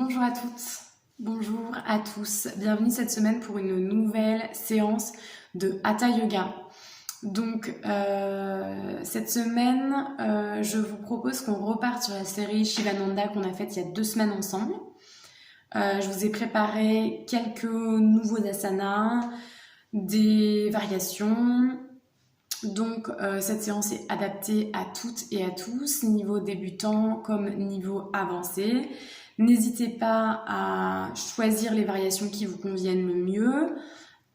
Bonjour à toutes, bonjour à tous. Bienvenue cette semaine pour une nouvelle séance de Hatha Yoga. Donc cette semaine, je vous propose qu'on reparte sur la série Shivananda qu'on a faite il y a 2 semaines ensemble. Je vous ai préparé quelques nouveaux asanas, des variations. Donc cette séance est adaptée à toutes et à tous, niveau débutant comme niveau avancé. N'hésitez pas à choisir les variations qui vous conviennent le mieux,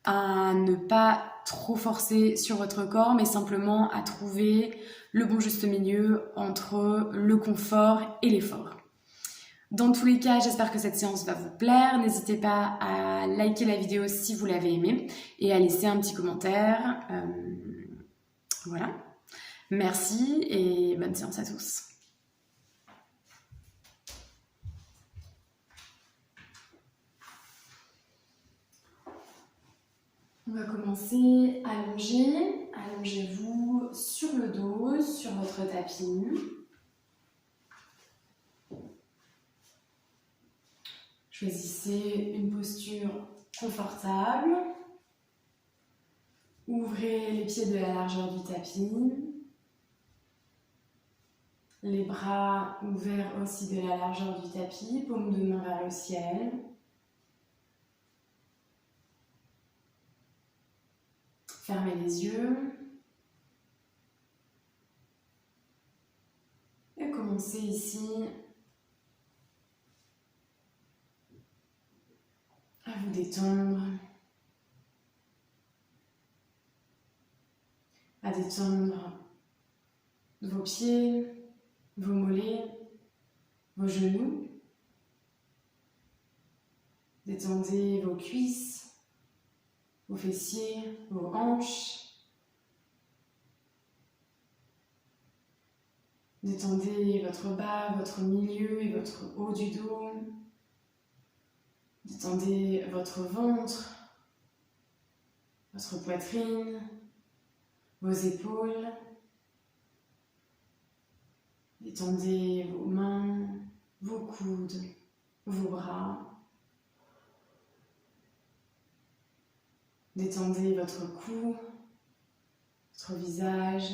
à ne pas trop forcer sur votre corps, mais simplement à trouver le bon juste milieu entre le confort et l'effort. Dans tous les cas, j'espère que cette séance va vous plaire. N'hésitez pas à liker la vidéo si vous l'avez aimée et à laisser un petit commentaire. Voilà. Merci et bonne séance à tous. On va commencer allongé. Allongez-vous sur le dos, sur votre tapis. Choisissez une posture confortable. Ouvrez les pieds de la largeur du tapis. Les bras ouverts aussi de la largeur du tapis, paume de main vers le ciel. Fermez les yeux. Et commencez ici à vous détendre. À détendre vos pieds, vos mollets, vos genoux. Détendez vos cuisses, vos fessiers, vos hanches. Détendez votre bas, votre milieu et votre haut du dos. Détendez votre ventre, votre poitrine, vos épaules. Détendez vos mains, vos coudes, vos bras. Détendez votre cou, votre visage.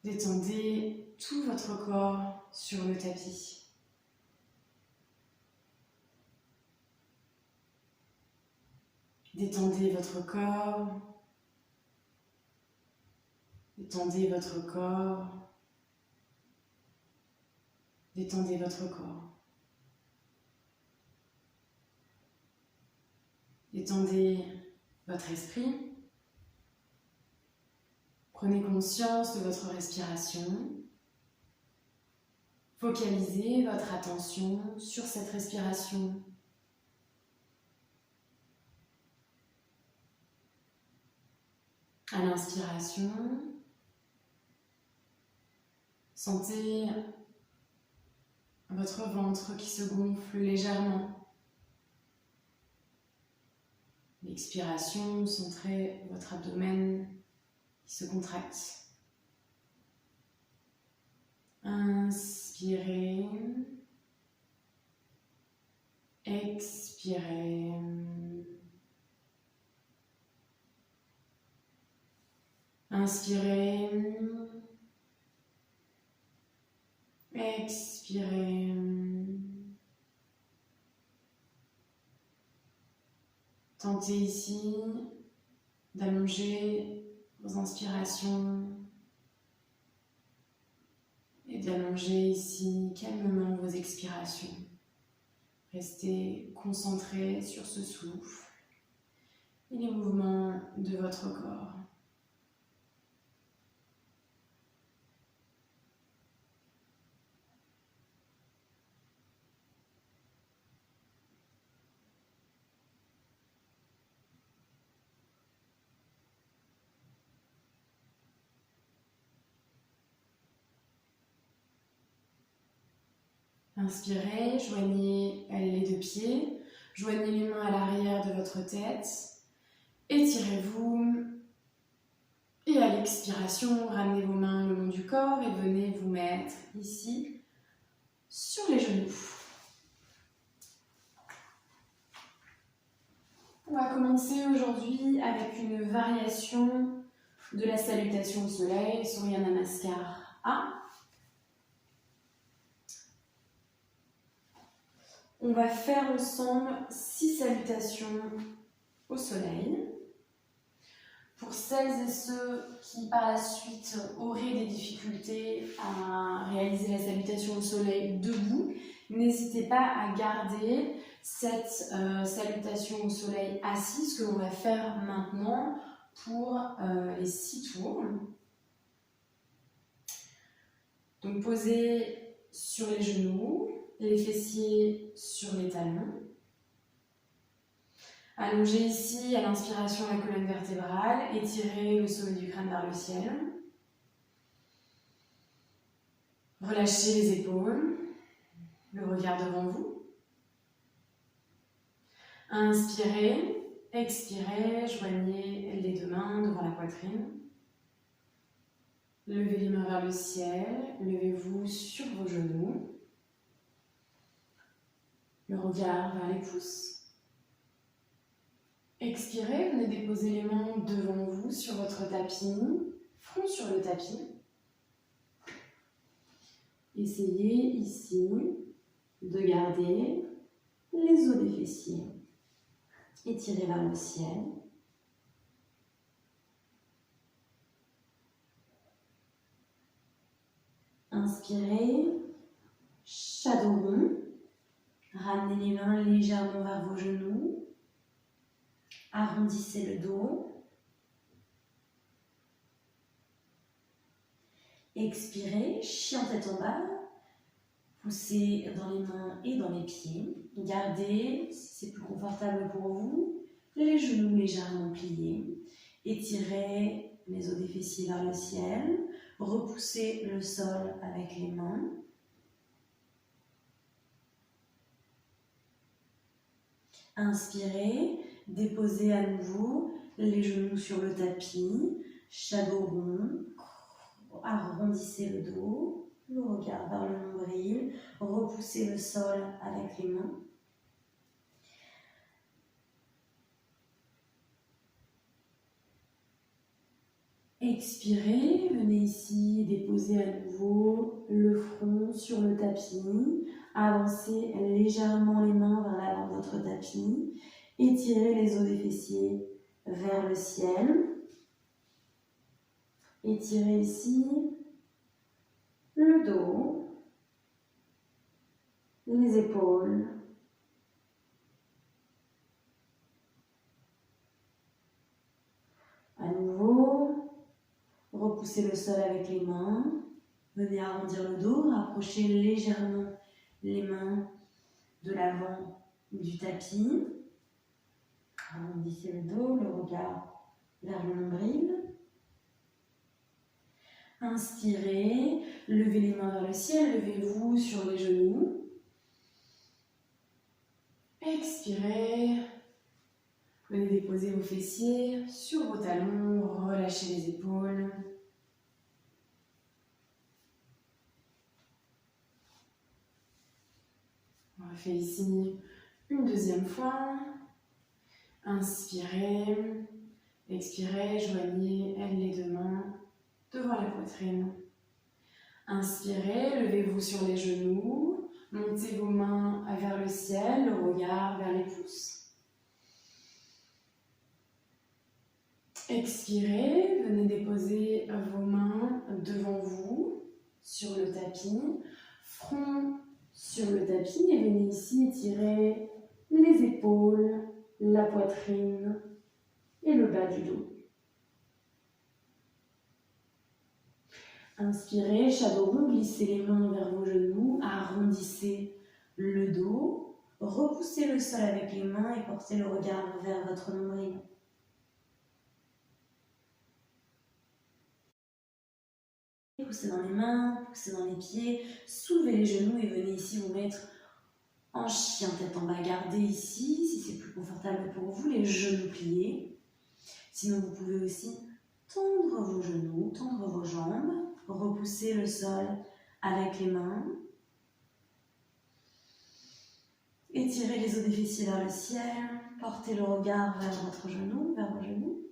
Détendez tout votre corps sur le tapis. Détendez votre corps. Détendez votre corps. Détendez votre corps. Détendez votre esprit. Prenez conscience de votre respiration. Focalisez votre attention sur cette respiration. À l'inspiration, sentez votre ventre qui se gonfle légèrement. L'expiration, centrez votre abdomen qui se contracte. Inspirez. Expirez. Inspirez. Expirez. Tentez ici d'allonger vos inspirations et d'allonger ici calmement vos expirations. Restez concentré sur ce souffle et les mouvements de votre corps. Inspirez, joignez les 2 pieds, joignez les mains à l'arrière de votre tête, étirez-vous et à l'expiration, ramenez vos mains le long du corps et venez vous mettre ici sur les genoux. On va commencer aujourd'hui avec une variation de la salutation au soleil, Surya Namaskar A. On va faire ensemble 6 salutations au soleil. Pour celles et ceux qui par la suite auraient des difficultés à réaliser la salutation au soleil debout, n'hésitez pas à garder cette salutation au soleil assise que l'on va faire maintenant pour les 6 tours. Donc posez sur les genoux, les fessiers sur les talons. Allongez ici à l'inspiration la colonne vertébrale, étirez le sommet du crâne vers le ciel. Relâchez les épaules, le regard devant vous. Inspirez, expirez, joignez les 2 mains devant la poitrine. Levez les mains vers le ciel, levez-vous sur vos genoux. Le regard vers les pouces. Expirez, venez déposer les mains devant vous sur votre tapis, front sur le tapis. Essayez ici de garder les os des fessiers. Étirez vers le ciel. Inspirez, chaudron. Ramenez les mains légèrement vers vos genoux. Arrondissez le dos. Expirez, chien tête en bas. Poussez dans les mains et dans les pieds. Gardez, si c'est plus confortable pour vous, les genoux légèrement pliés. Étirez les os des fessiers vers le ciel. Repoussez le sol avec les mains. Inspirez, déposez à nouveau les genoux sur le tapis, shadow rond, arrondissez le dos, le regard vers le nombril, repoussez le sol avec les mains. Expirez, venez ici déposer à nouveau le front sur le tapis, avancez légèrement les mains vers l'avant de votre tapis, étirez les os des fessiers vers le ciel, étirez ici le dos, les épaules, à nouveau. Repoussez le sol avec les mains. Venez arrondir le dos, rapprochez légèrement les mains de l'avant du tapis. Arrondissez le dos, le regard vers le nombril. Inspirez, levez les mains vers le ciel, levez-vous sur les genoux. Expirez. Venez déposer vos fessiers sur vos talons, relâchez les épaules. On refait ici une deuxième fois. Inspirez, expirez, joignez les 2 mains devant la poitrine. Inspirez, levez-vous sur les genoux, montez vos mains vers le ciel, le regard vers les pouces. Expirez, venez déposer vos mains devant vous sur le tapis, front sur le tapis et venez ici étirer les épaules, la poitrine et le bas du dos. Inspirez, chaudron, glissez les mains vers vos genoux, arrondissez le dos, repoussez le sol avec les mains et portez le regard vers votre nombril. Poussez dans les mains, poussez dans les pieds, soulevez les genoux et venez ici vous mettre en chien tête en bas. Gardez ici, si c'est plus confortable pour vous, les genoux pliés. Sinon, vous pouvez aussi tendre vos genoux, tendre vos jambes, repousser le sol avec les mains. Étirez les os des fessiers vers le ciel. Portez le regard vers votre genou, vers vos genoux.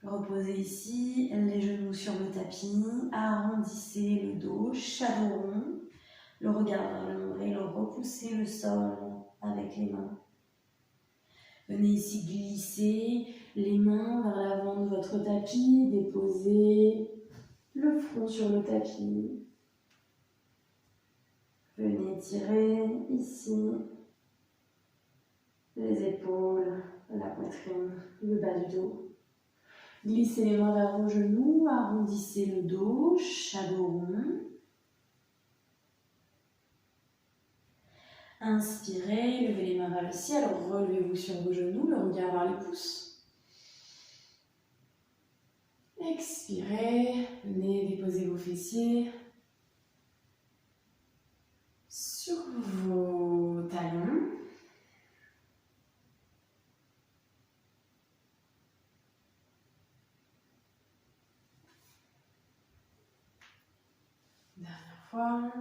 Reposez ici les genoux sur le tapis. Arrondissez le dos, shadow rond. Le regard vers le nombril, repoussez le sol avec les mains. Venez ici glisser les mains vers l'avant de votre tapis, déposez le front sur le tapis. Venez tirer ici les épaules, la poitrine, le bas du dos. Glissez les mains vers vos genoux, arrondissez le dos, shadow rond. Inspirez, levez les mains vers le ciel, relevez-vous sur vos genoux, le regard vers les pouces. Expirez, venez déposer vos fessiers sur vos talons. Dernière fois.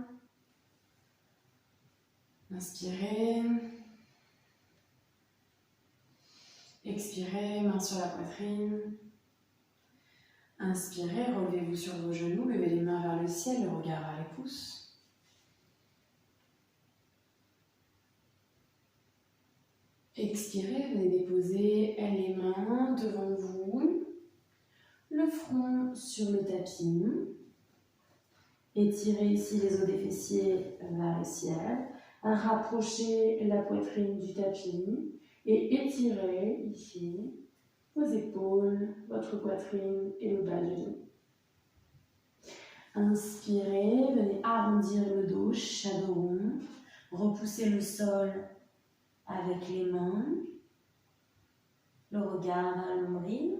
Inspirez. Expirez, main sur la poitrine. Inspirez, relevez-vous sur vos genoux, levez les mains vers le ciel, le regard vers les pouces. Expirez, venez déposer les mains devant vous, le front sur le tapis. Étirez ici les os des fessiers vers le ciel. Rapprochez la poitrine du tapis et étirez ici vos épaules, votre poitrine et le bas du dos. Inspirez, venez arrondir le dos, shadow rond. Repoussez le sol avec les mains, le regard vers le nombril.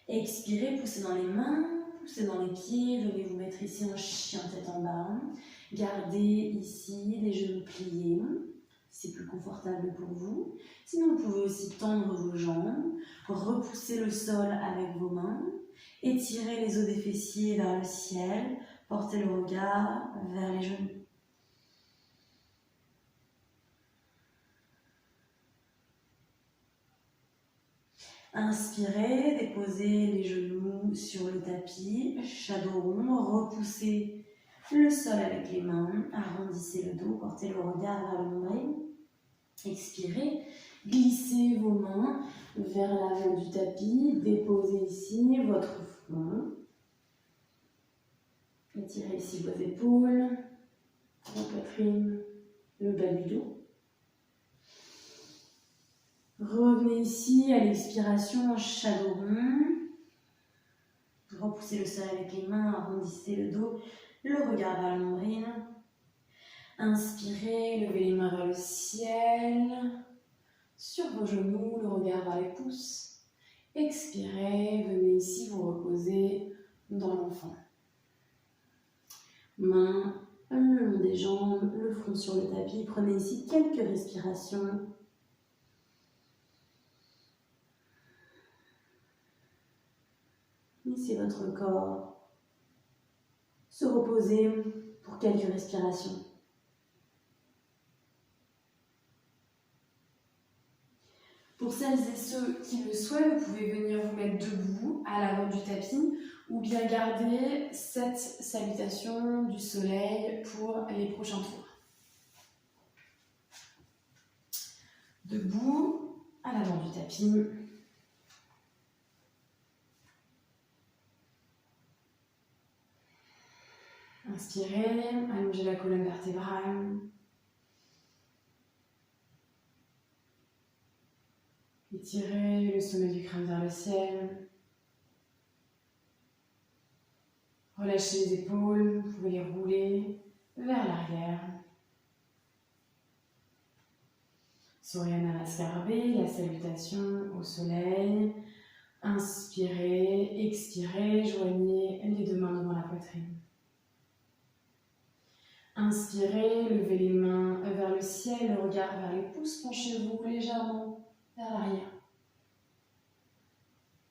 Expirez, poussez dans les mains, poussez dans les pieds, venez vous mettre ici en chien tête en bas. Gardez ici les genoux pliés, c'est plus confortable pour vous. Sinon, vous pouvez aussi tendre vos jambes, repousser le sol avec vos mains, étirez les os des fessiers vers le ciel, portez le regard vers les genoux. Inspirez, déposez les genoux sur le tapis, shadow rond, repoussez le sol avec les mains, arrondissez le dos, portez le regard vers le nombril. Expirez, glissez vos mains vers l'avant du tapis, déposez ici votre front. Étirez ici vos épaules, la poitrine, le bas du dos. Revenez ici à l'expiration en shadow rond. Repoussez le sol avec les mains, arrondissez le dos, le regard vers le nombril. Inspirez, levez les mains vers le ciel. Sur vos genoux, le regard vers les pouces. Expirez, venez ici vous reposer dans l'enfant. Mains le long des jambes, le front sur le tapis. Prenez ici quelques respirations. Laissez votre corps se reposer pour quelques respirations. Pour celles et ceux qui le souhaitent, vous pouvez venir vous mettre debout à l'avant du tapis ou bien garder cette salutation du soleil pour les prochains tours. Debout à l'avant du tapis. Inspirez, allongez la colonne vertébrale. Étirez le sommet du crâne vers le ciel. Relâchez les épaules, vous pouvez les rouler vers l'arrière. Surya Namaskarbé, la salutation au soleil. Inspirez, expirez, joignez les deux mains devant la poitrine. Inspirez, levez les mains vers le ciel, le regard vers les pouces, penchez-vous légèrement vers l'arrière.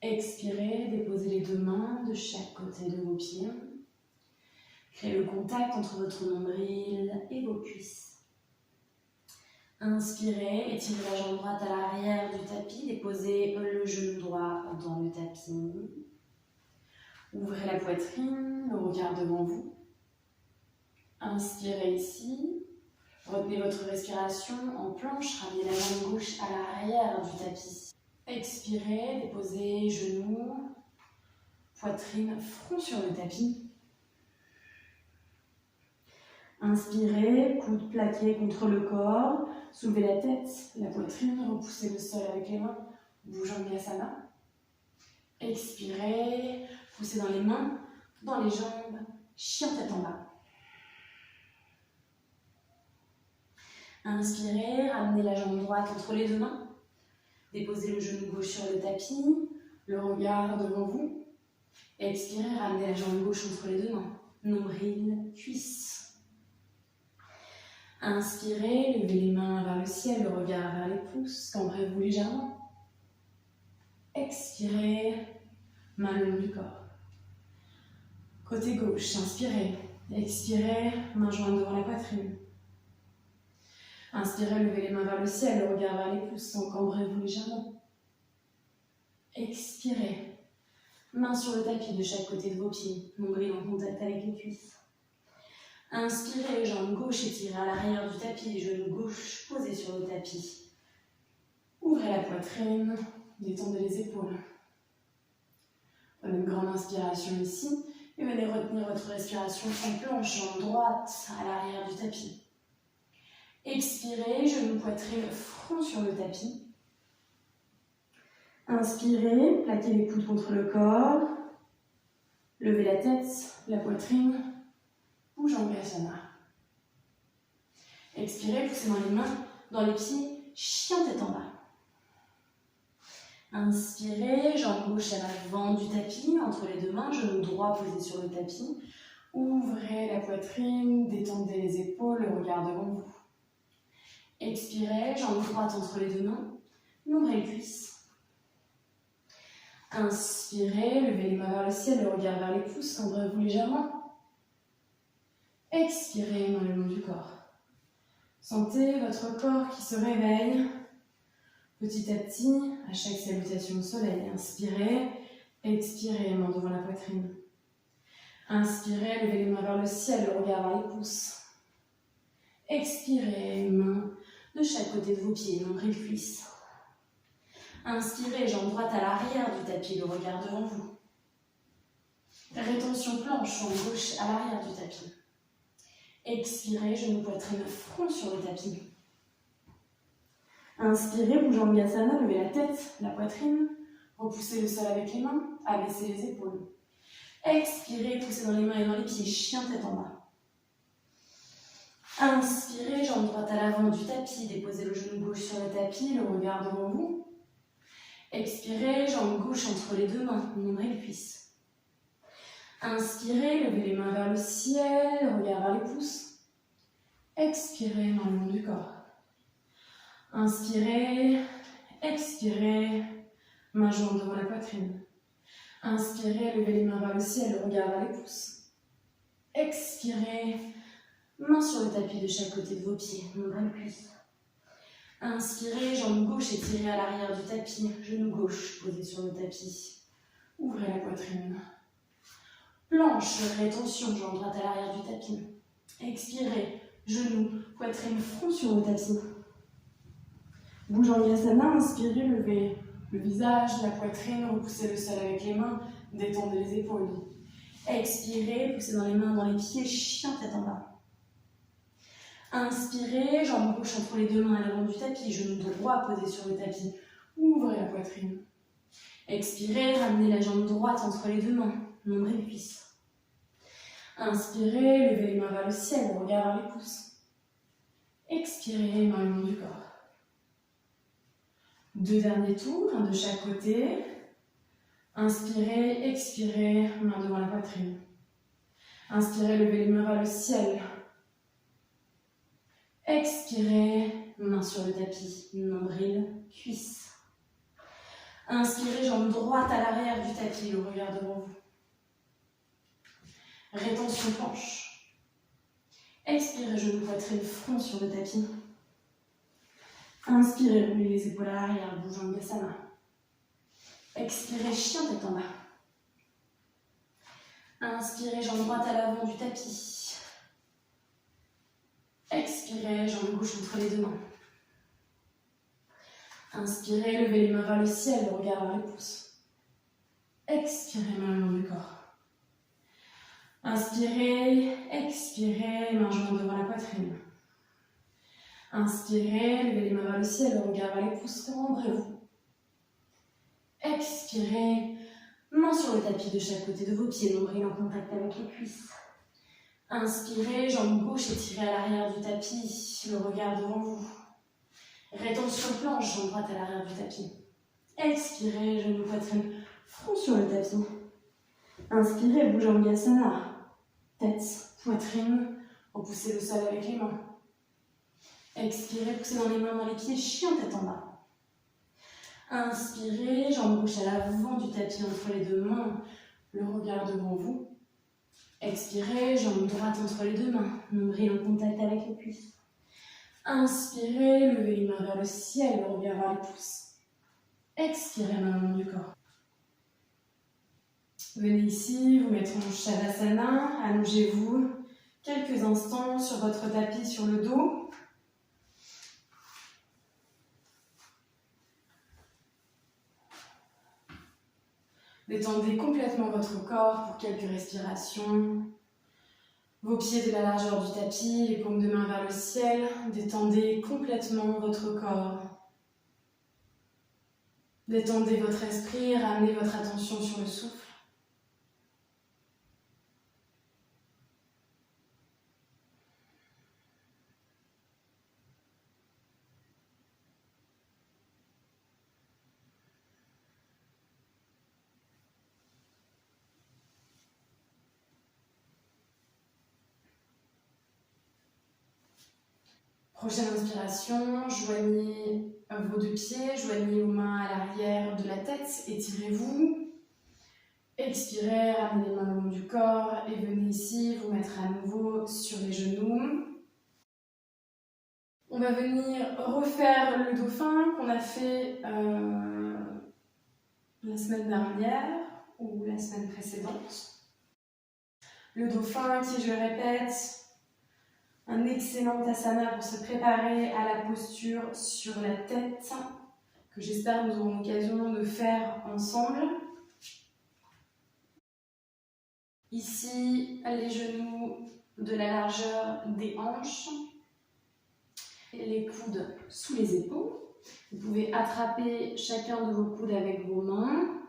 Expirez, déposez les deux mains de chaque côté de vos pieds. Créez le contact entre votre nombril et vos cuisses. Inspirez, étirez la jambe droite à l'arrière du tapis, déposez le genou droit dans le tapis. Ouvrez la poitrine, le regard devant vous. Inspirez ici. Retenez votre respiration en planche, ramenez la jambe gauche à l'arrière du tapis. Expirez, déposez genoux, poitrine, front sur le tapis. Inspirez, coude plaqué contre le corps, soulevez la tête, la poitrine, repoussez le sol avec les mains, Bhujangasana. Expirez, poussez dans les mains, dans les jambes, chien tête en bas. Inspirez, ramenez la jambe droite entre les deux mains. Déposez le genou gauche sur le tapis, le regard devant vous. Expirez, ramenez la jambe gauche entre les deux mains. Nombril, cuisse. Inspirez, levez les mains vers le ciel, le regard vers les pouces. Cambrez-vous légèrement. Expirez, main le long du corps. Côté gauche, inspirez. Expirez, main jointe devant la poitrine. Inspirez, levez les mains vers le ciel, le regard vers les pouces, encambrez-vous légèrement. Expirez, main sur le tapis de chaque côté de vos pieds, nombril en contact avec les cuisses. Inspirez, jambe gauche étirée à l'arrière du tapis, genou gauche posé sur le tapis. Ouvrez la poitrine, détendez les épaules. Prenez une grande inspiration ici et venez retenir votre respiration en planche, jambe droite à l'arrière du tapis. Expirez, genou, poitrine, front sur le tapis. Inspirez, plaquez les coudes contre le corps. Levez la tête, la poitrine, Bhujangasana. Expirez, poussez dans les mains, dans les pieds, chien tête en bas. Inspirez, jambe gauche à l'avant du tapis, entre les deux mains, genou droit posé sur le tapis. Ouvrez la poitrine, détendez les épaules, le regard devant vous. Expirez, jambe droite entre les deux mains, nombril cuisse. Inspirez, levez les mains vers le ciel, le regard vers les pouces, cambrez-vous légèrement. Expirez, main le long du corps. Sentez votre corps qui se réveille petit à petit à chaque salutation au soleil. Inspirez, expirez, main devant la poitrine. Inspirez, levez les mains vers le ciel, le regard vers les pouces. Expirez, main de chaque côté de vos pieds, nombril cuisse. Inspirez, jambe droite à l'arrière du tapis, le regard devant vous. Rétention planche, jambe gauche à l'arrière du tapis. Expirez, genou, poitrine, front sur le tapis. Inspirez, Bhujangasana, levez la tête, la poitrine, repoussez le sol avec les mains, abaissez les épaules. Expirez, poussez dans les mains et dans les pieds, chien tête en bas. Inspirez, jambe droite à l'avant du tapis, déposez le genou gauche sur le tapis, le regard devant vous. Expirez, jambe gauche entre les deux mains, nombril cuisse. Inspirez, levez les mains vers le ciel, regard vers les pouces. Expirez, main le long du corps. Inspirez, expirez, main jointe devant la poitrine. Inspirez, levez les mains vers le ciel, regard vers les pouces. Expirez, main sur le tapis de chaque côté de vos pieds, nombril cuisse. Inspirez, jambe gauche étirée à l'arrière du tapis, genou gauche posé sur le tapis. Ouvrez la poitrine. Planche, rétention, jambe droite à l'arrière du tapis. Expirez, genou, poitrine, front sur le tapis. Bhujangasana, inspirez, levez le visage, la poitrine, repoussez le sol avec les mains, détendez les épaules. Expirez, poussez dans les mains, dans les pieds, chien tête en bas. Inspirez, jambe gauche entre les deux mains à l'avant du tapis, genou droit posé sur le tapis. Ouvrez la poitrine. Expirez, ramenez la jambe droite entre les deux mains, nombril cuisse. Inspirez, levez les mains vers le ciel, regard vers les pouces. Expirez, main le long du corps. 2 derniers tours, un de chaque côté. Inspirez, expirez, main devant la poitrine. Inspirez, levez les mains vers le ciel. Expirez, main sur le tapis, nombril, cuisse. Inspirez, jambe droite à l'arrière du tapis, le regard devant vous. Rétention planche. Expirez, genou, poitrine, front sur le tapis. Inspirez, roulez les épaules à l'arrière, Bhujangasana. Expirez, chien tête en bas. Inspirez, jambe droite à l'avant du tapis. Expirez, jambe gauche entre les deux mains. Inspirez, levez les mains vers le ciel, le regard vers les pouces. Expirez, main le long du corps. Inspirez, expirez, main jointe devant la poitrine. Inspirez, levez les mains vers le ciel, le regard vers les pouces, rembrez-vous. Expirez, main sur le tapis de chaque côté de vos pieds, nombril en contact avec les cuisses. Inspirez, jambe gauche étirée à l'arrière du tapis, le regard devant vous. Rétention planche, jambe droite à l'arrière du tapis. Expirez, genou, poitrine, front sur le tapis. Inspirez, Bhujangasana. Tête, poitrine, repoussez le sol avec les mains. Expirez, poussez dans les mains, dans les pieds, chien tête en bas. Inspirez, jambe gauche à l'avant du tapis entre les deux mains, le regard devant vous. Expirez, jambe droite entre les deux mains, nombril en contact avec les cuisses. Inspirez, levez les mains vers le ciel, le regard vers les pouces. Expirez, main le long du corps. Venez ici, vous mettre en Shavasana, allongez-vous quelques instants sur votre tapis sur le dos. Détendez complètement votre corps pour quelques respirations. Vos pieds de la largeur du tapis, les paumes de main vers le ciel. Détendez complètement votre corps. Détendez votre esprit, ramenez votre attention sur le souffle. Prochaine inspiration, joignez vos deux pieds, joignez vos mains à l'arrière de la tête, étirez-vous. Expirez, ramenez les mains le long du corps et venez ici vous mettre à nouveau sur les genoux. On va venir refaire le dauphin qu'on a fait la semaine dernière ou la semaine précédente. Le dauphin qui, je le répète, un excellent asana pour se préparer à la posture sur la tête, que j'espère nous aurons l'occasion de faire ensemble. Ici, les genoux de la largeur des hanches, les coudes sous les épaules. Vous pouvez attraper chacun de vos coudes avec vos mains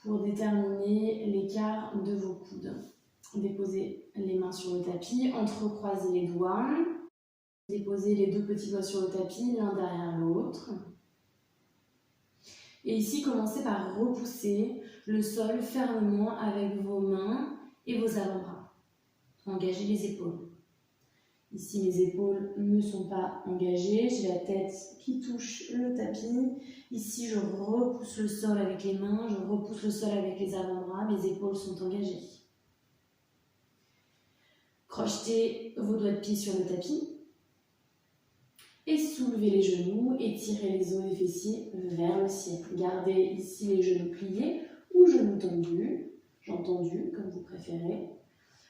pour déterminer l'écart de vos coudes. Déposez les mains sur le tapis, entrecroisez les doigts. Déposez les deux petits doigts sur le tapis, l'un derrière l'autre. Et ici, commencez par repousser le sol fermement avec vos mains et vos avant-bras. Engagez les épaules. Ici, mes épaules ne sont pas engagées. J'ai la tête qui touche le tapis. Ici, je repousse le sol avec les mains. Je repousse le sol avec les avant-bras. Mes épaules sont engagées. Crochetez vos doigts de pied sur le tapis. Et soulevez les genoux, étirez les os des fessiers vers le ciel. Gardez ici les genoux pliés ou genoux tendus, jambes tendues comme vous préférez.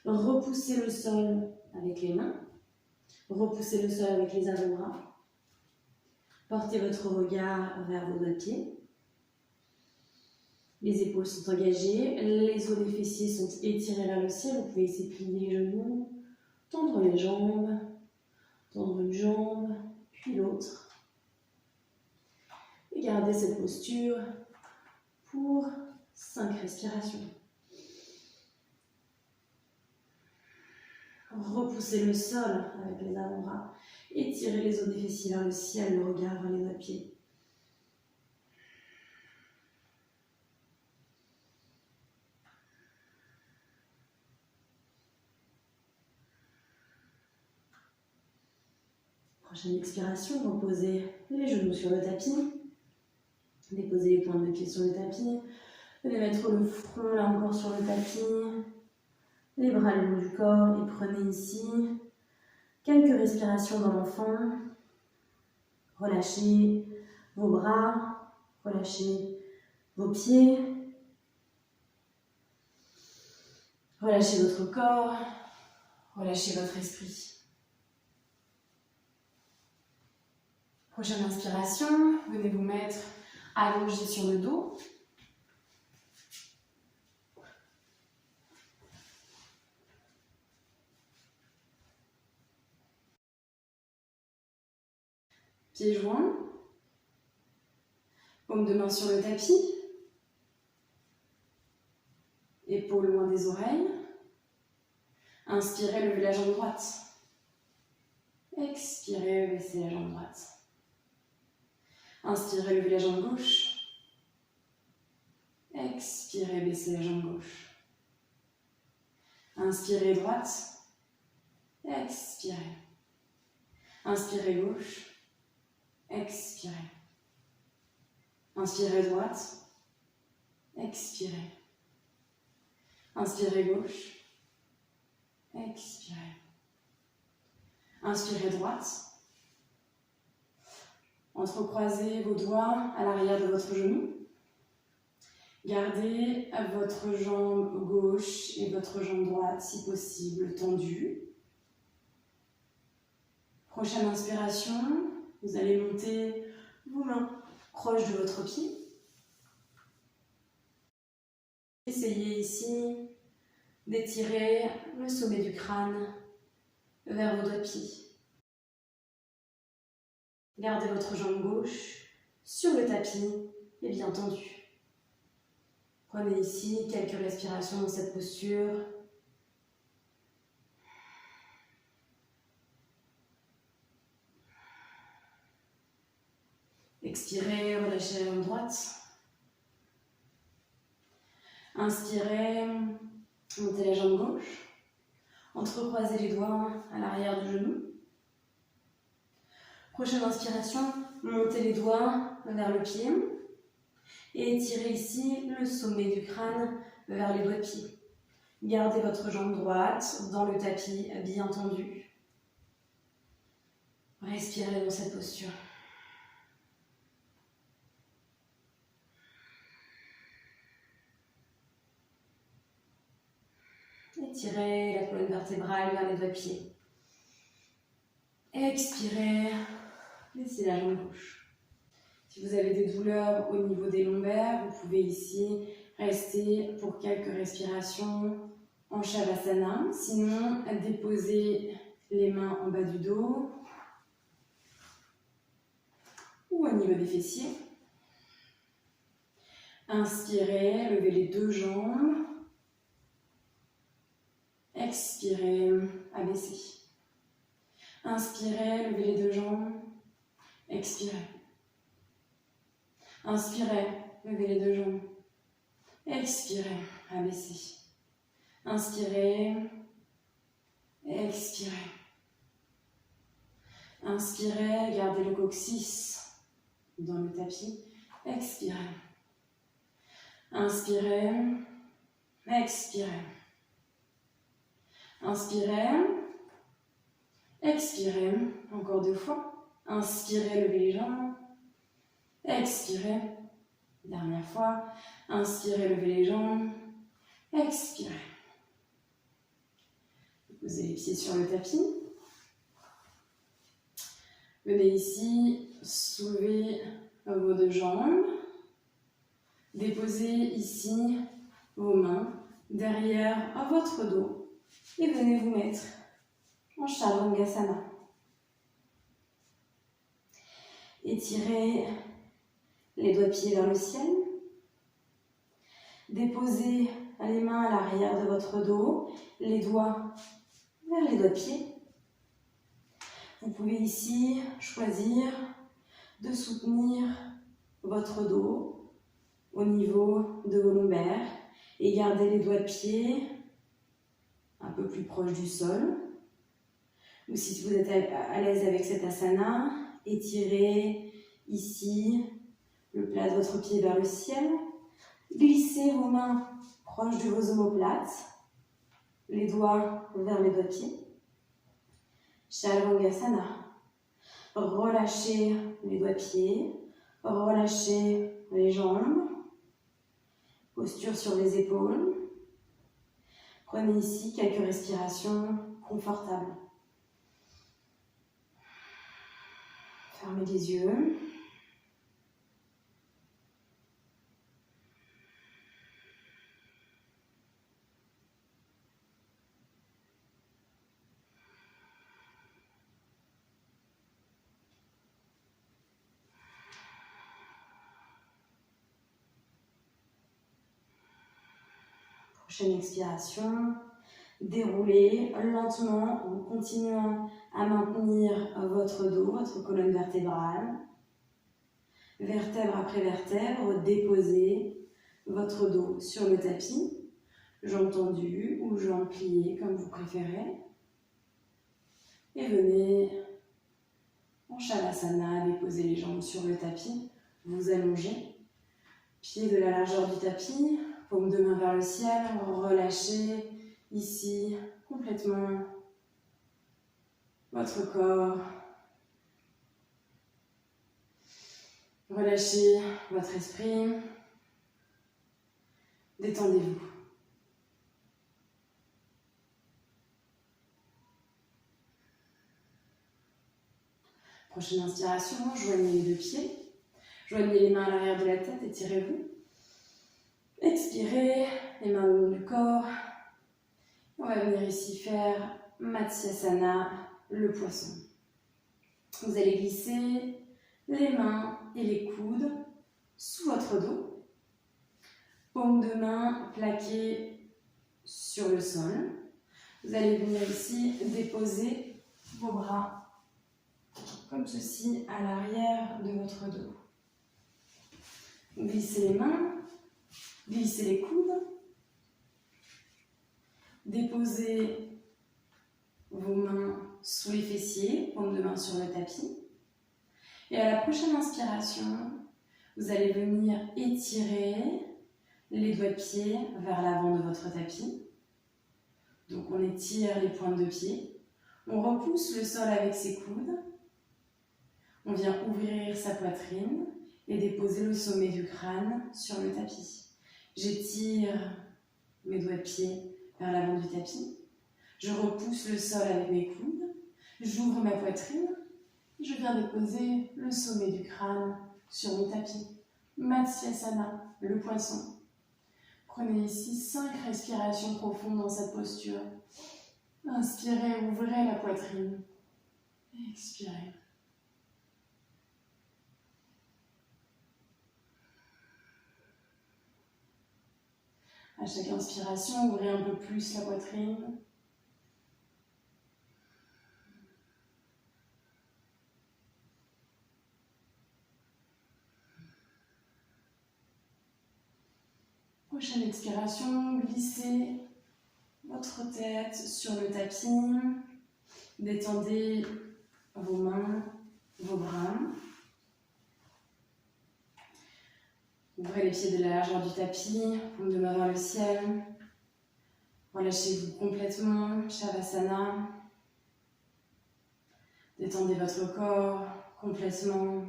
Repoussez le sol avec les mains, repoussez le sol avec les avant-bras. Portez votre regard vers vos doigts de pied. Les épaules sont engagées, les os des fessiers sont étirés vers le ciel. Vous pouvez essayer de plier les genoux, tendre les jambes, tendre une jambe, puis l'autre. Et gardez cette posture pour 5 respirations. Repoussez le sol avec les avant-bras. Étirez les os des fessiers vers le ciel, le regard vers les doigts de pied. Prochaine expiration, reposez les genoux sur le tapis. Déposez les pointes de pied sur le tapis. Venez mettre le front là encore sur le tapis. les bras le long du corps et prenez ici quelques respirations dans l'enfant. Relâchez vos bras, relâchez vos pieds, relâchez votre corps, relâchez votre esprit. Prochaine inspiration, venez vous mettre allongé sur le dos. Pieds joints, paume de main sur le tapis, épaules loin des oreilles. Inspirez, levez la jambe droite. Expirez, baissez la jambe droite. Inspirez, levez la jambe gauche. Expirez, baissez la jambe gauche. Inspirez, droite. Expirez. Inspirez, gauche. Expirez. Inspirez, droite. Expirez. Inspirez, gauche. Expirez. Inspirez, droite. Entrecroisez vos doigts à l'arrière de votre genou. Gardez votre jambe gauche et votre jambe droite, si possible, tendues. Prochaine inspiration, vous allez monter vos mains proches de votre pied. Essayez ici d'étirer le sommet du crâne vers vos doigts de pied. Gardez votre jambe gauche sur le tapis et bien tendue. Prenez ici quelques respirations dans cette posture. Expirez, relâchez la jambe droite. Inspirez, montez la jambe gauche. Entrecroisez les doigts à l'arrière du genou. Prochaine inspiration, montez les doigts vers le pied et étirez ici le sommet du crâne vers les doigts de pied. Gardez votre jambe droite dans le tapis bien tendu. Respirez dans cette posture. Étirez la colonne vertébrale vers les doigts de pied. Expirez, laissez la jambe gauche. Si vous avez des douleurs au niveau des lombaires, vous pouvez ici rester pour quelques respirations en Shavasana. Sinon, déposez les mains en bas du dos ou au niveau des fessiers. Inspirez, levez les deux jambes. Expirez, abaissez. Inspirez, levez les deux jambes. Expirez. Inspirez, levez les deux jambes. Expirez, abaissez. Inspirez. Expirez. Inspirez, gardez le coccyx dans le tapis. Expirez. Inspirez. Expirez. Inspirez. Expirez. Encore deux fois. Inspirez, levez les jambes. Expirez. Dernière fois. Inspirez, levez les jambes. Expirez. Posez les pieds sur le tapis. Venez ici, soulevez vos deux jambes. Déposez ici vos mains derrière votre dos. Et venez vous mettre en Chaturanga. Étirez les doigts de pied vers le ciel. Déposez les mains à l'arrière de votre dos, les doigts vers les doigts de pied. Vous pouvez ici choisir de soutenir votre dos au niveau de vos lombaires et garder les doigts de pied un peu plus proches du sol. Ou si vous êtes à l'aise avec cet asana, étirez ici le plat de votre pied vers le ciel. Glissez vos mains proches de vos omoplates, les les doigts vers les doigts de pied. Chaturanga. Relâchez les doigts de pied, relâchez les jambes. Posture sur les épaules. Prenez ici quelques respirations confortables. Fermez les yeux. Prochaine expiration, déroulez lentement en continuant à maintenir votre dos, votre colonne vertébrale. Vertèbre après vertèbre, déposez votre dos sur le tapis, jambes tendues ou jambes pliées comme vous préférez. Et venez en Shavasana, déposez les jambes sur le tapis, vous allongez, pied de la largeur du tapis, paume de main vers le ciel, relâchez ici complètement votre corps. Relâchez votre esprit. Détendez-vous. Prochaine inspiration, joignez les deux pieds. Joignez les mains à l'arrière de la tête, étirez-vous. Expirez, les mains le long du corps. On va venir ici faire Matsyasana, le poisson. Vous allez glisser les mains et les coudes sous votre dos. Paume de main plaquée sur le sol. Vous allez venir ici déposer vos bras comme ceci à l'arrière de votre dos. Glissez les mains, glissez les coudes, déposez vos mains sous les fessiers, paume de main sur le tapis. Et à la prochaine inspiration, vous allez venir étirer les doigts de pied vers l'avant de votre tapis. Donc on étire les pointes de pied, on repousse le sol avec ses coudes, on vient ouvrir sa poitrine et déposer le sommet du crâne sur le tapis. J'étire mes doigts de pied vers l'avant du tapis, je repousse le sol avec mes coudes, j'ouvre ma poitrine, je viens déposer le sommet du crâne sur mon tapis. Matsyasana, le poisson. Prenez ici 5 respirations profondes dans cette posture. Inspirez, ouvrez la poitrine. Expirez. À chaque inspiration, ouvrez un peu plus la poitrine. Prochaine expiration, glissez votre tête sur le tapis. Détendez vos mains, vos bras. Ouvrez les pieds de la largeur du tapis, paume de main vers le ciel. Relâchez-vous complètement, Shavasana. Détendez votre corps complètement.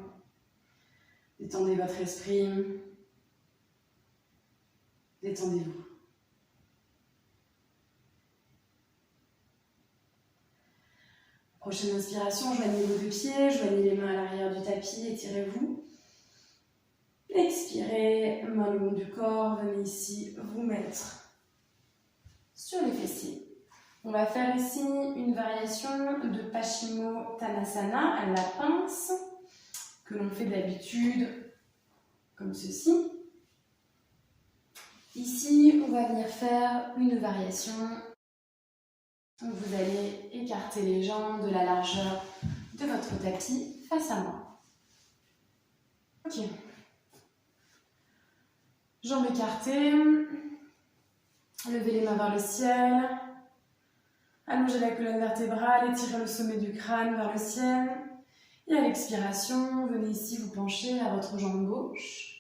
Détendez votre esprit. Détendez-vous. Prochaine inspiration, joignez vos deux pieds, joignez les mains à l'arrière du tapis, étirez-vous. Expirez, main le long du corps, venez ici vous mettre sur les fessiers. On va faire ici une variation de Paschimottanasana à la pince, que l'on fait d'habitude comme ceci. Ici, on va venir faire une variation. Vous allez écarter les jambes de la largeur de votre tapis face à moi. Ok. Jambes écartées. Levez les mains vers le ciel. Allongez la colonne vertébrale, étirez le sommet du crâne vers le ciel. Et à l'expiration, venez ici vous pencher à votre jambe gauche.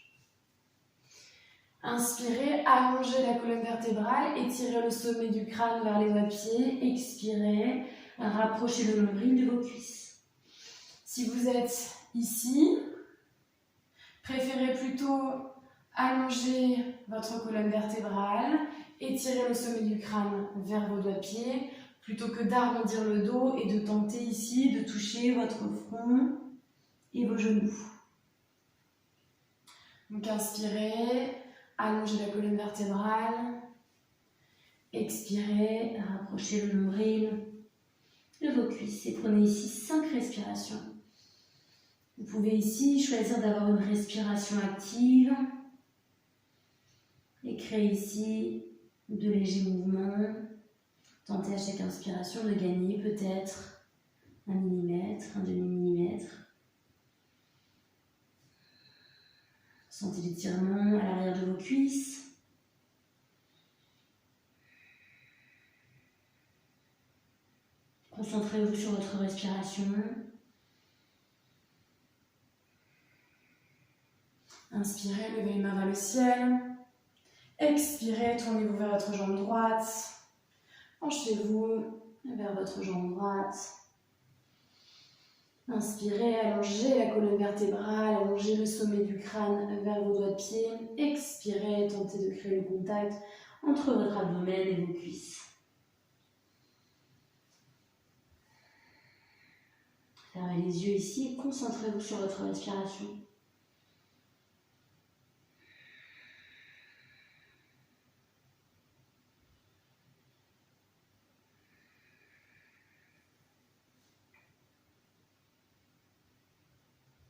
Inspirez, allongez la colonne vertébrale, étirez le sommet du crâne vers les doigts de pied. Expirez, rapprochez le nombril de vos cuisses. Si vous êtes ici, préférez plutôt allonger votre colonne vertébrale, étirer le sommet du crâne vers vos doigts de pied, plutôt que d'arrondir le dos et de tenter ici de toucher votre front et vos genoux. Donc inspirez, allongez la colonne vertébrale, expirez, rapprochez le nombril de vos cuisses et prenez ici 5 respirations. Vous pouvez ici choisir d'avoir une respiration active et créer ici de légers mouvements. Tentez à chaque inspiration de gagner peut-être 1 millimètre, un demi-millimètre. Sentez l'étirement à l'arrière de vos cuisses. Concentrez-vous sur votre respiration. Inspirez, levez les mains vers le ciel. Expirez, tournez-vous vers votre jambe droite. Penchez-vous vers votre jambe droite. Inspirez, allongez la colonne vertébrale, allongez le sommet du crâne vers vos doigts de pied. Expirez, tentez de créer le contact entre votre abdomen et vos cuisses. Fermez les yeux ici et concentrez-vous sur votre respiration.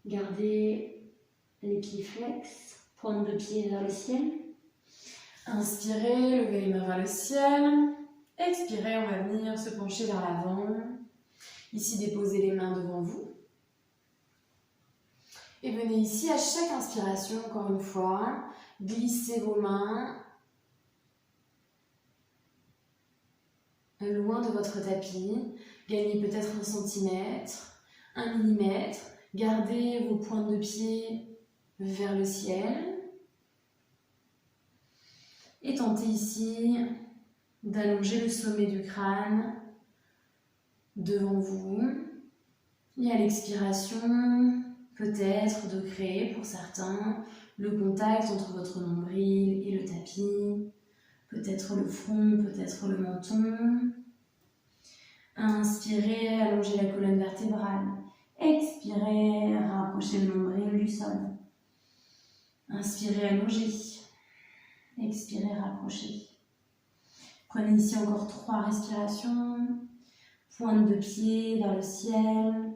Gardez les pieds flex, pointe de pied vers le ciel. Inspirez, levez les mains vers le ciel. Expirez, on va venir se pencher vers l'avant. Ici, déposez les mains devant vous. Et venez ici, à chaque inspiration, encore une fois, glissez vos mains loin de votre tapis. Gagnez peut-être 1 centimètre, 1 millimètre. Gardez vos pointes de pied vers le ciel. Et tentez ici d'allonger le sommet du crâne devant vous. Et à l'expiration, peut-être de créer pour certains le contact entre votre nombril et le tapis. Peut-être le front, peut-être le menton. Inspirez, allongez la colonne vertébrale. Expirez, rapprochez le nombril du sol. Inspirez, allongez. Expirez, rapprochez. Prenez ici encore 3 respirations. Pointe de pied vers le ciel.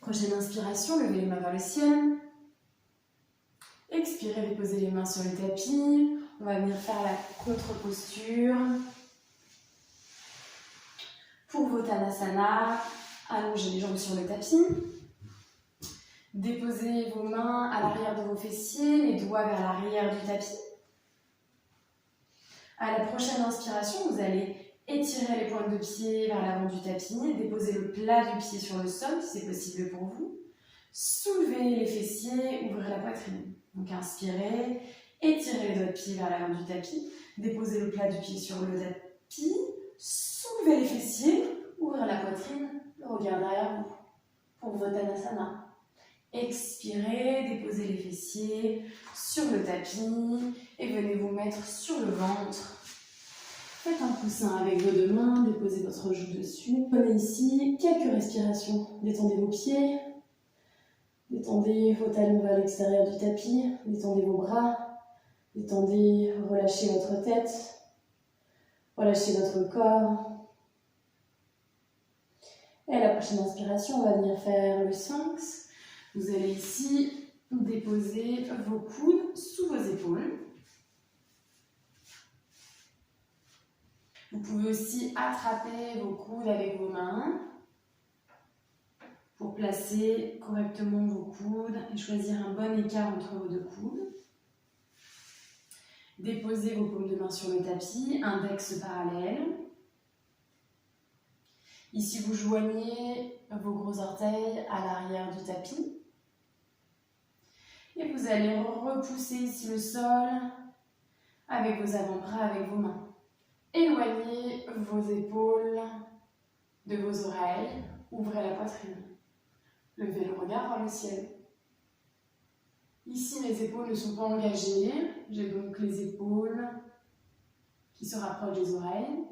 Prochaine inspiration, levez les mains vers le ciel. Expirez, déposez les mains sur le tapis. On va venir faire la contre-posture. Pour Uttanasana, allongez les jambes sur le tapis. Déposez vos mains à l'arrière de vos fessiers, les doigts vers l'arrière du tapis. À la prochaine inspiration, vous allez étirer les pointes de pied vers l'avant du tapis. Déposez le plat du pied sur le sol, si c'est possible pour vous. Soulevez les fessiers, ouvrez la poitrine. Donc inspirez, étirez les doigts de pied vers l'avant du tapis. Déposez le plat du pied sur le tapis. Soulevez les fessiers, ouvrez la poitrine, le regard derrière vous. Pour Uttanasana. Expirez, déposez les fessiers sur le tapis et venez vous mettre sur le ventre. Faites un coussin avec vos 2 mains, déposez votre joue dessus. Prenez ici quelques respirations. Détendez vos pieds, détendez vos talons vers l'extérieur du tapis, détendez vos bras, détendez, relâchez votre tête, relâchez votre corps. Et à la prochaine inspiration, on va venir faire le sphinx. Vous allez ici déposer vos coudes sous vos épaules. Vous pouvez aussi attraper vos coudes avec vos mains pour placer correctement vos coudes et choisir un bon écart entre vos 2 coudes. Déposez vos paumes de main sur le tapis, index parallèle. Ici, vous joignez vos gros orteils à l'arrière du tapis. Et vous allez repousser ici le sol avec vos avant-bras, avec vos mains. Éloignez vos épaules de vos oreilles. Ouvrez la poitrine. Levez le regard vers le ciel. Ici, mes épaules ne sont pas engagées. J'ai donc les épaules qui se rapprochent des oreilles.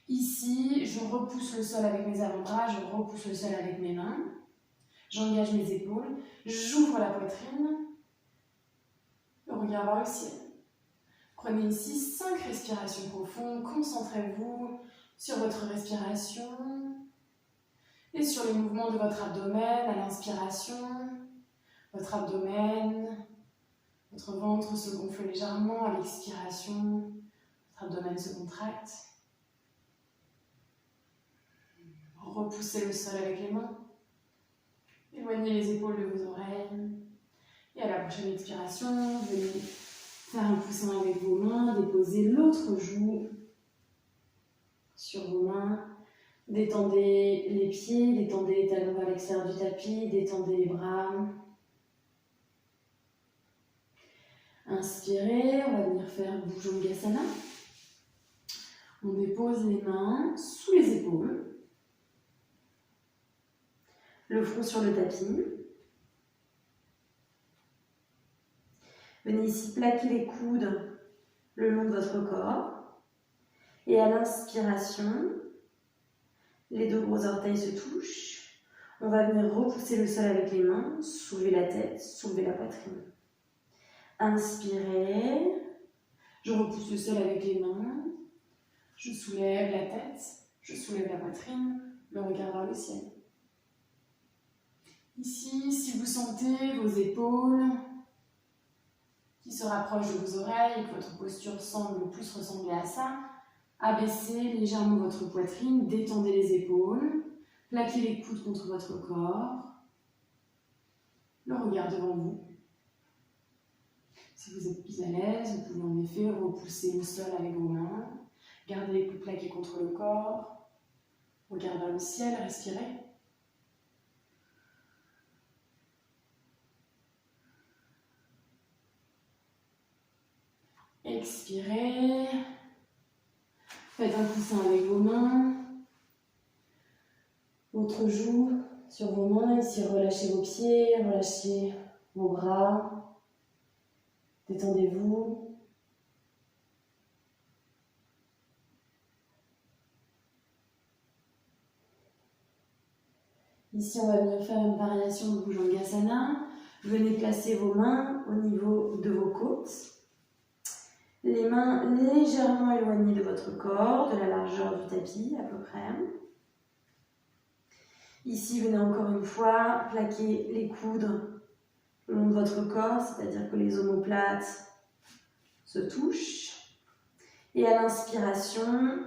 Ici, je repousse le sol avec mes avant-bras, je repousse le sol avec mes mains. J'engage mes épaules, j'ouvre la poitrine, le regard vers le ciel. Prenez ici 5 respirations profondes, concentrez-vous sur votre respiration et sur les mouvements de votre abdomen à l'inspiration. Votre abdomen, votre ventre se gonfle légèrement à l'expiration, votre abdomen se contracte. Repoussez le sol avec les mains. Éloignez les épaules de vos oreilles. Et à la prochaine expiration, venez faire un coussin avec vos mains. Déposez l'autre joue sur vos mains. Détendez les pieds, détendez les talons vers l'extérieur du tapis, détendez les bras. Inspirez, on va venir faire Bhujangasana. On dépose les mains sous les épaules. Le front sur le tapis. Venez ici plaquer les coudes le long de votre corps. Et à l'inspiration, les 2 gros orteils se touchent. On va venir repousser le sol avec les mains, soulever la tête, soulever la poitrine. Inspirez. Je repousse le sol avec les mains. Je soulève la tête, je soulève la poitrine, le regard vers le ciel. Ici, si vous sentez vos épaules qui se rapprochent de vos oreilles et que votre posture semble plus ressembler à ça, abaissez légèrement votre poitrine, détendez les épaules, plaquez les coudes contre votre corps, le regard devant vous. Si vous êtes plus à l'aise, vous pouvez en effet repousser le sol avec vos mains, gardez les coudes plaqués contre le corps, regard vers le ciel, respirez. Expirez. Faites un coussin avec vos mains. Votre joue sur vos mains. Ici, relâchez vos pieds, relâchez vos bras. Détendez-vous. Ici, on va venir faire une variation de Bhujangasana. Venez placer vos mains au niveau de vos côtes. Les mains légèrement éloignées de votre corps, de la largeur du tapis à peu près. Ici, venez encore une fois plaquer les coudes le long de votre corps, c'est-à-dire que les omoplates se touchent. Et à l'inspiration,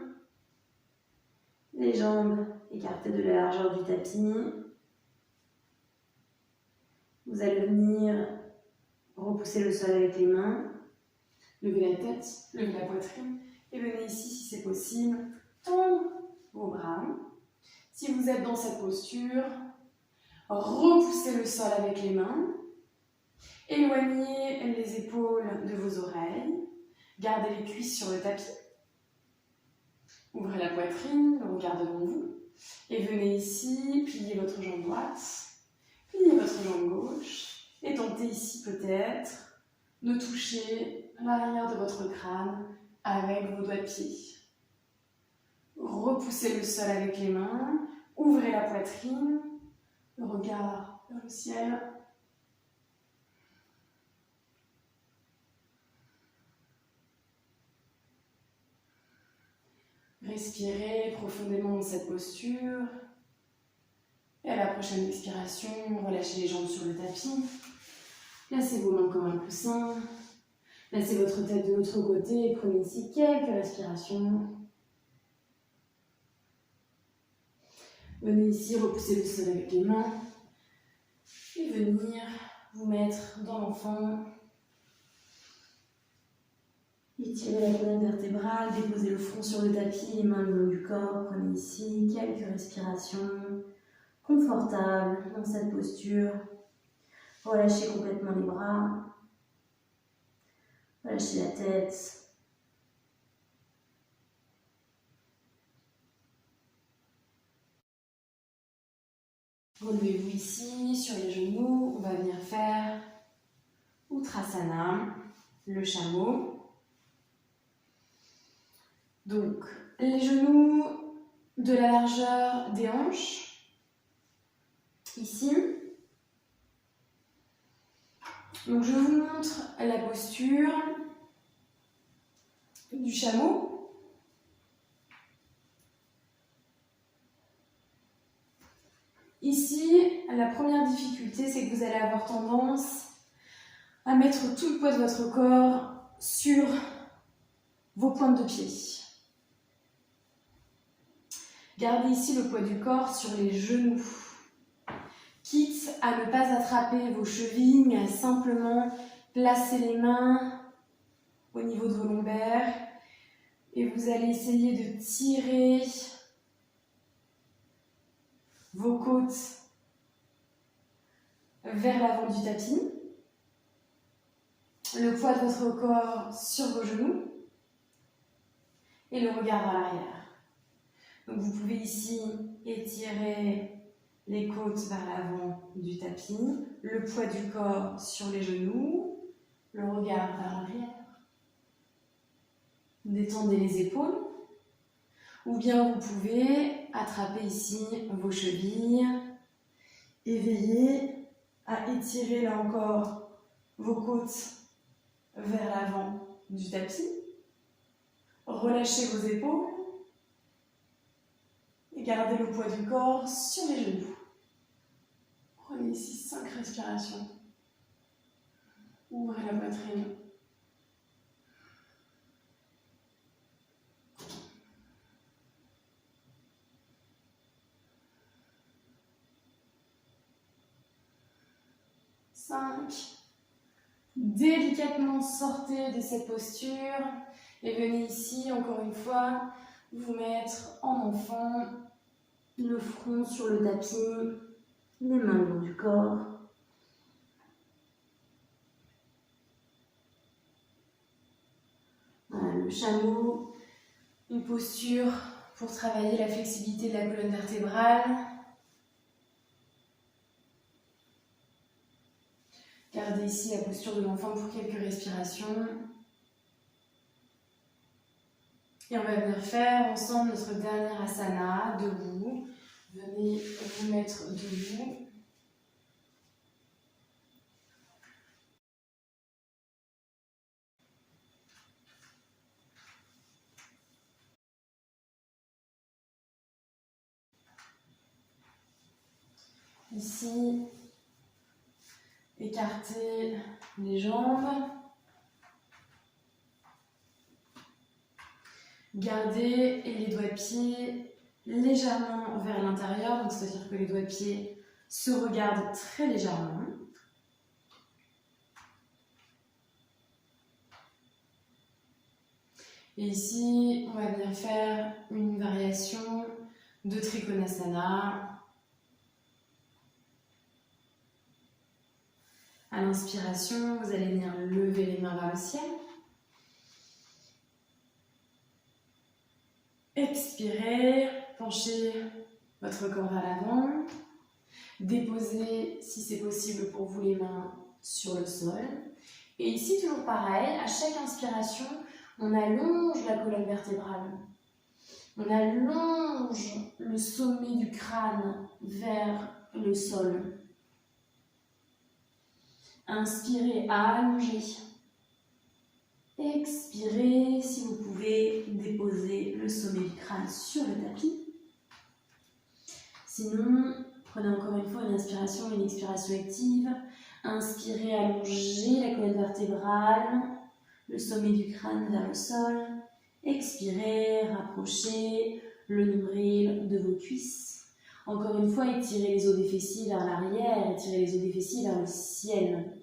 les jambes écartées de la largeur du tapis. Vous allez venir repousser le sol avec les mains. Levez la tête, levez la poitrine et venez ici, si c'est possible, tendre vos bras. Si vous êtes dans cette posture, repoussez le sol avec les mains. Éloignez les épaules de vos oreilles. Gardez les cuisses sur le tapis. Ouvrez la poitrine, le regard devant vous. Et venez ici, pliez votre jambe droite, pliez votre jambe gauche. Et tentez ici peut-être de toucher l'arrière de votre crâne avec vos doigts de pied. Repoussez le sol avec les mains, ouvrez la poitrine, le regard vers le ciel. Respirez profondément dans cette posture. Et à la prochaine expiration, relâchez les jambes sur le tapis. Placez vos mains comme un coussin. Placez votre tête de l'autre côté et prenez ici quelques respirations. Venez ici repousser le sol avec les mains et venir vous mettre dans l'enfant. Étirez la colonne vertébrale, déposez le front sur le tapis, les mains le long du corps. Prenez ici quelques respirations confortables dans cette posture. Relâchez complètement les bras. Relâchez la tête. Relevez-vous ici sur les genoux. On va venir faire Uttanasana, le chameau. Donc, les genoux de la largeur des hanches, ici. Donc, je vous montre la posture du chameau. Ici, la première difficulté, c'est que vous allez avoir tendance à mettre tout le poids de votre corps sur vos pointes de pied. Gardez ici le poids du corps sur les genoux. Quitte à ne pas attraper vos chevilles, mais à simplement placer les mains au niveau de vos lombaires. Et vous allez essayer de tirer vos côtes vers l'avant du tapis. Le poids de votre corps sur vos genoux. Et le regard vers l'arrière. Donc vous pouvez ici étirer les côtes vers l'avant du tapis, le poids du corps sur les genoux, le regard vers l'arrière. Détendez les épaules. Ou bien vous pouvez attraper ici vos chevilles et veiller à étirer là encore vos côtes vers l'avant du tapis. Relâchez vos épaules. Et gardez le poids du corps sur les genoux. Prenez ici 5 respirations. Ouvrez la poitrine. Délicatement sortez de cette posture et venez ici, encore une fois, vous mettre en enfant, le front sur le tapis, les mains le long du corps. Voilà, le chameau, une posture pour travailler la flexibilité de la colonne vertébrale. Gardez ici la posture de l'enfant pour quelques respirations. Et on va venir faire ensemble notre dernier asana, debout. Venez vous mettre debout. Ici, écartez les jambes. Gardez les doigts de pied légèrement vers l'intérieur, donc c'est-à-dire que les doigts de pied se regardent très légèrement. Et ici, on va venir faire une variation de Trikonasana. À l'inspiration, vous allez venir lever les mains vers le ciel. Expirez, penchez votre corps vers l'avant. Déposez, si c'est possible pour vous, les mains sur le sol. Et ici, toujours pareil, à chaque inspiration, on allonge la colonne vertébrale. On allonge le sommet du crâne vers le sol. Inspirez, allongez. Expirez, si vous pouvez, déposer le sommet du crâne sur le tapis. Sinon, prenez encore une fois une inspiration et une expiration active. Inspirez, allongez la colonne vertébrale, le sommet du crâne vers le sol. Expirez, rapprochez le nombril de vos cuisses. Encore une fois, étirez les os des fessiers vers l'arrière, étirez les os des fessiers vers le ciel.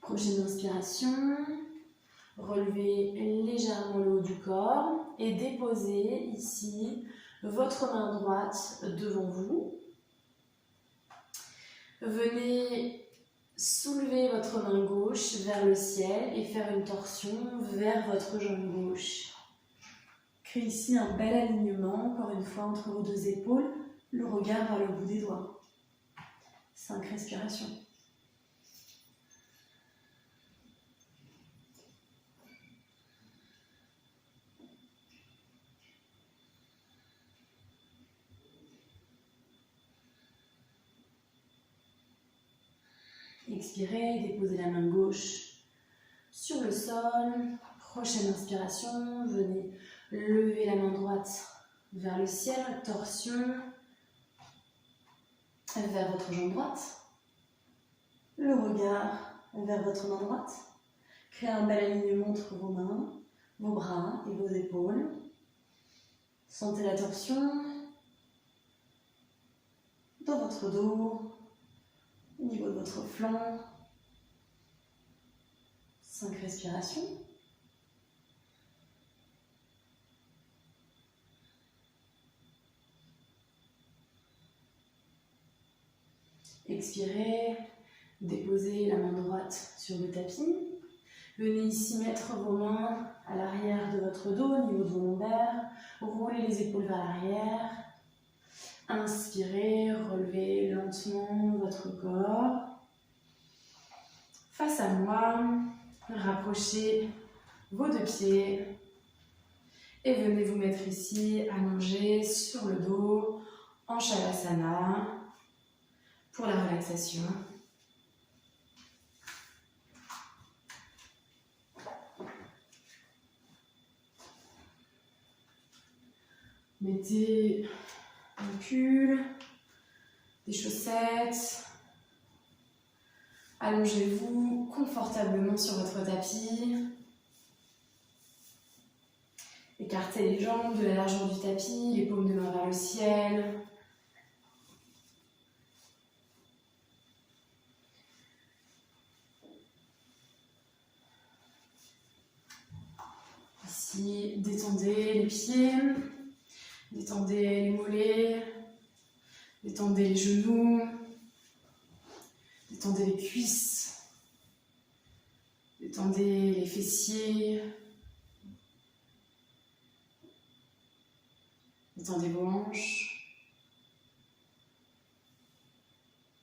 Prochaine inspiration, relevez légèrement le haut du corps et déposez ici votre main droite devant vous. Venez soulever votre main gauche vers le ciel et faire une torsion vers votre jambe gauche. Créez ici un bel alignement, encore une fois, entre vos deux épaules, le regard vers le bout des doigts. 5 respirations. Expirez, déposez la main gauche sur le sol. Prochaine inspiration, venez lever la main droite vers le ciel, torsion vers votre jambe droite. Le regard vers votre main droite. Créez un bel alignement entre vos mains, vos bras et vos épaules. Sentez la torsion dans votre dos, au niveau de votre flanc. 5 respirations. Expirez, déposez la main droite sur le tapis. Venez ici mettre vos mains à l'arrière de votre dos, au niveau de vos lombaires. Roulez les épaules vers l'arrière. Inspirez, relevez lentement votre corps. Face à moi, rapprochez vos deux pieds et venez vous mettre ici allongé sur le dos en Shavasana pour la relaxation. Mettez un pull, des chaussettes. Allongez-vous confortablement sur votre tapis. Écartez les jambes de la largeur du tapis, les paumes de main vers le ciel. Ici, détendez les pieds, détendez les mollets, détendez les genoux, détendez les cuisses, détendez les fessiers, détendez vos hanches,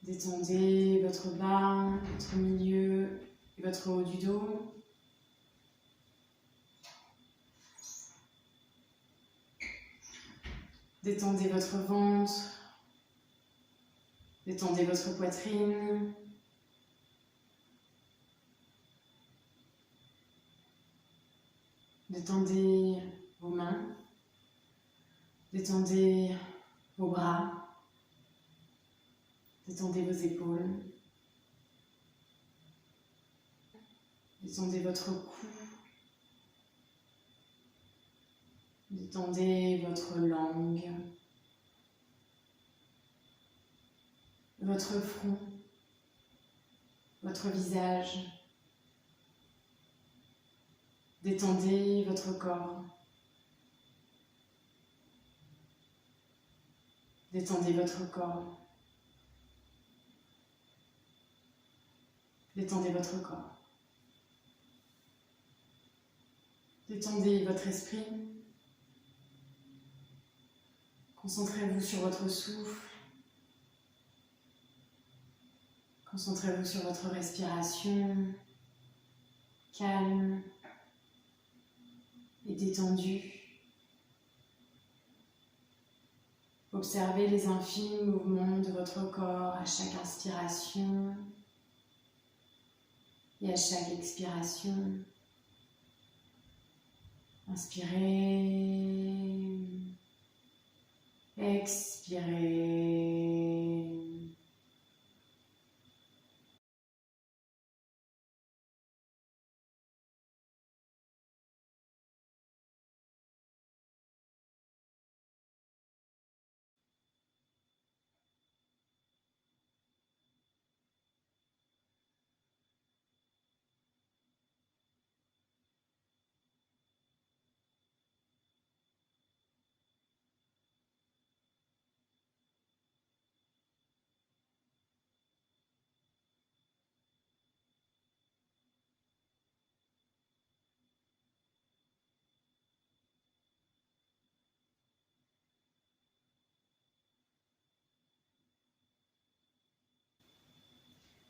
détendez votre bas, votre milieu et votre haut du dos. Détendez votre ventre, détendez votre poitrine. Détendez vos mains, détendez vos bras, détendez vos épaules, détendez votre cou, détendez votre langue, votre front, votre visage. Détendez votre corps. Détendez votre corps. Détendez votre corps. Détendez votre esprit. Concentrez-vous sur votre souffle. Concentrez-vous sur votre respiration calme et détendue. Observez les infimes mouvements de votre corps à chaque inspiration et à chaque expiration. Inspirez, expirez.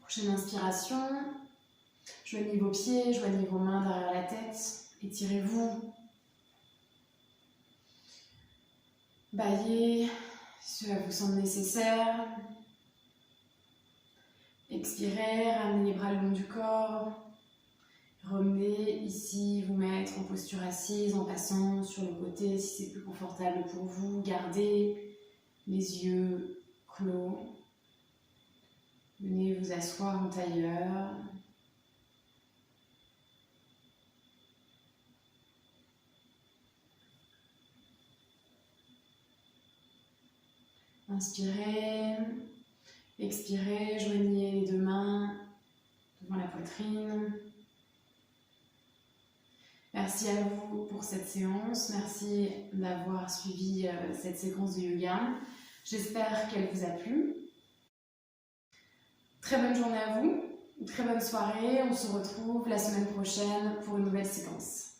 Prochaine inspiration. Joignez vos pieds, joignez vos mains derrière la tête. Étirez-vous. Baillez, cela vous semble nécessaire. Expirez, ramenez les bras le long du corps. Revenez ici, vous mettre en posture assise en passant sur le côté si c'est plus confortable pour vous. Gardez les yeux clos. Venez vous asseoir en tailleur. Inspirez, expirez, joignez les deux mains devant la poitrine. Merci à vous pour cette séance, merci d'avoir suivi cette séquence de yoga. J'espère qu'elle vous a plu. Très bonne journée à vous, très bonne soirée, on se retrouve la semaine prochaine pour une nouvelle séquence.